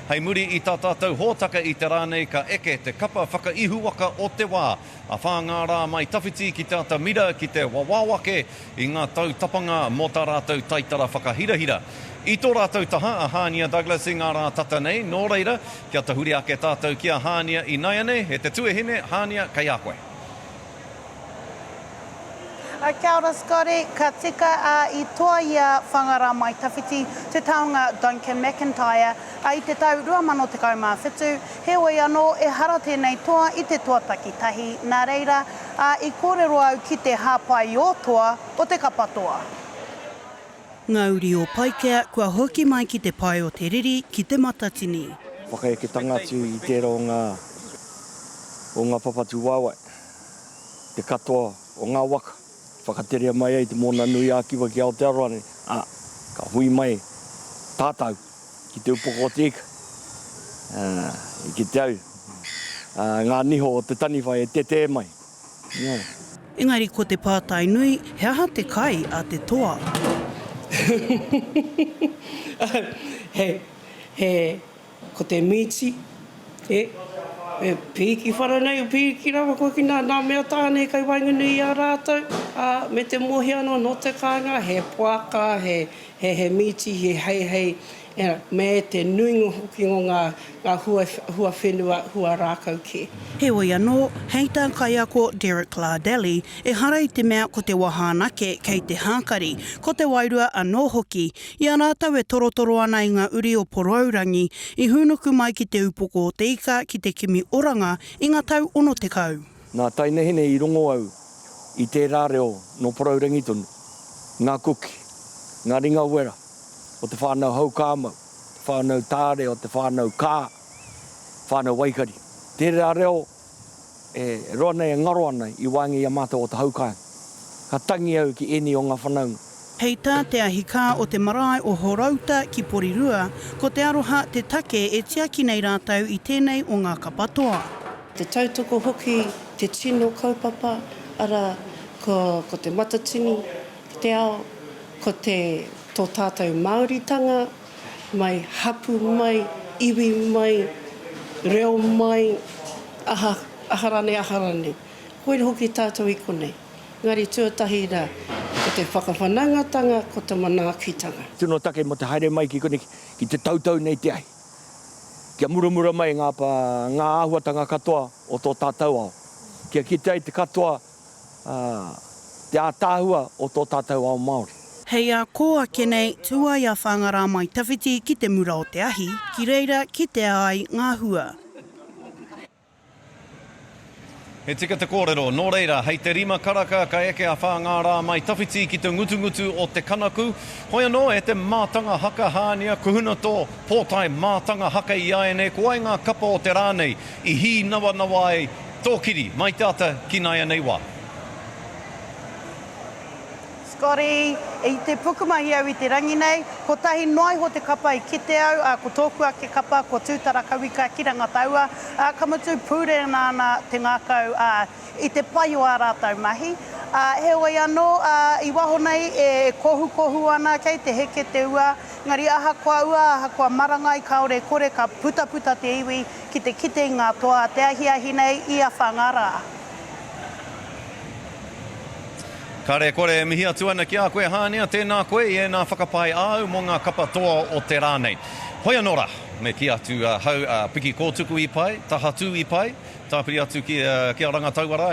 Hei muri I tā tātou hōtaka I te rānei ka eke te kapa whakaihuaka o te wā. A whāngārā mai tawhiti ki tāta mira ki te wawawake I ngā tautapanga mō tā rātou taitara whakahirahira. I tō rātou taha a Hānia Douglas I ngā rā tata nei, nō reira, kia te huri ake tātou kia Hānia I Naianei, he te tuehine, Hānia, kei a koe. Kia ora, Scotty. Ka tika I toa ia whangara mai tawhiti te taonga Duncan McIntyre I te tau 2017. Heoi anō e hara tēnei toa I te tuataki tahi. Nā reira, I kōrero au ki te hāpai o toa o te kapatoa. Ngā uri o Paikea, kua hoki mai ki te pai o te riri ki te matatini. Whakaeketanga atu I tērā o ngā papatu wāwai. Te katoa o ngā waka. Whakaterea mai ai te mōna nui a kiwa ki Aotearoa. Ka hui mai tātou ki te upoko o te ika. I ki te au. Ngā niho o te taniwhai e te mai. Engari ko te pātai nui, he aha te kai a te toa. Ko te miti, pīki wharanei o pīki rawa ko ki nā mea tāne kai wainganui a rātou. Me te mohi anō no te kāinga, he puaka, he miti, he hei, me te nuinga hoki o ngā hua whenua, hua rākau ke. Heoi anō, hei tā kai ako Derek Lardelli, e harai te mea ko te wahānake kei te hākari, ko te wairua anō hoki, I a rātau e torotoro ana I ngā uri o Poraurangi, I hunuku mai ki te upoko o te ika ki te kimi oranga I ngā tau ono te kau. Nā tainehine I rongo au I te rāreo no Poraurangi tonu, ngā kuki, ngā ringa wera, o te whānau haukāmau, whānau tāre o te whānau kā, whānau waikari. Te reo e roa nei e ngaro ana I wāngi a mātou o te haukāng. Ka tangi au ki eni o ngā whanau. Hei tā te ahika o te marae o Horauta ki Porirua, ko te aroha te take e tiaki nei rātau I tēnei o ngā kapatoa. Te tautoko hoki, te tino kaupapa, ara ko te matatini, te ao, ko te tō tātou Māoritanga, mai hapu mai, iwi mai, reo mai, aharane. Koe hoki tātou I konei. Ngari tuatahi rā, ko te whakawhanangatanga, ko te manaakitanga. Tino take mo te haere mai ki kone ki te tautau nei te ai. Kia muramura mai ngā āhuatanga katoa o tō tātou ao. Kia ki te ai te katoa, te ātāhua o tō tātou ao Māori. Hei a ko ake nei, tua I a whangara mai tawhiti ki te mura o te ahi, ki reira ki te ai ngā hua. He tika te kōrero, nō reira, hei te rima karaka ka eke a whāngārā mai tawhiti ki te ngutungutu o te kanaku. Hoi anō e te mātanga haka Hānia, kuhuna tō pōtai mātanga haka I Aiane, ko ai ngā kapa o te rānei, I hi nawa ai tō kiri, mai tāta ki Naianei wā. Scotty, I te pukumahi au I te rangi nei, ko tahi noai ho te kapa I kite au, ko tōku ake kapa, ko tūtara kawika ki rangataua, ka mutu pūrena ana te ngākau I te pai o ā rātau mahi. Heoi anō, I waho nei e kohu ana kei te heke te ua, ngari ahakoa ua, ahakoa marangai kaore kore ka puta te iwi ki te kite I ngā toa, te ahi nei I a whangara. Kare kore mihi atu ana ki a koe Hānia, tēnā koe I nā whakapai au mō ngā kapatoa o te rānei. Hoi anō rā, me ki atu hau piki kōtuku I pai, tahatu I pai, tāpiri atu ki a rangatauara.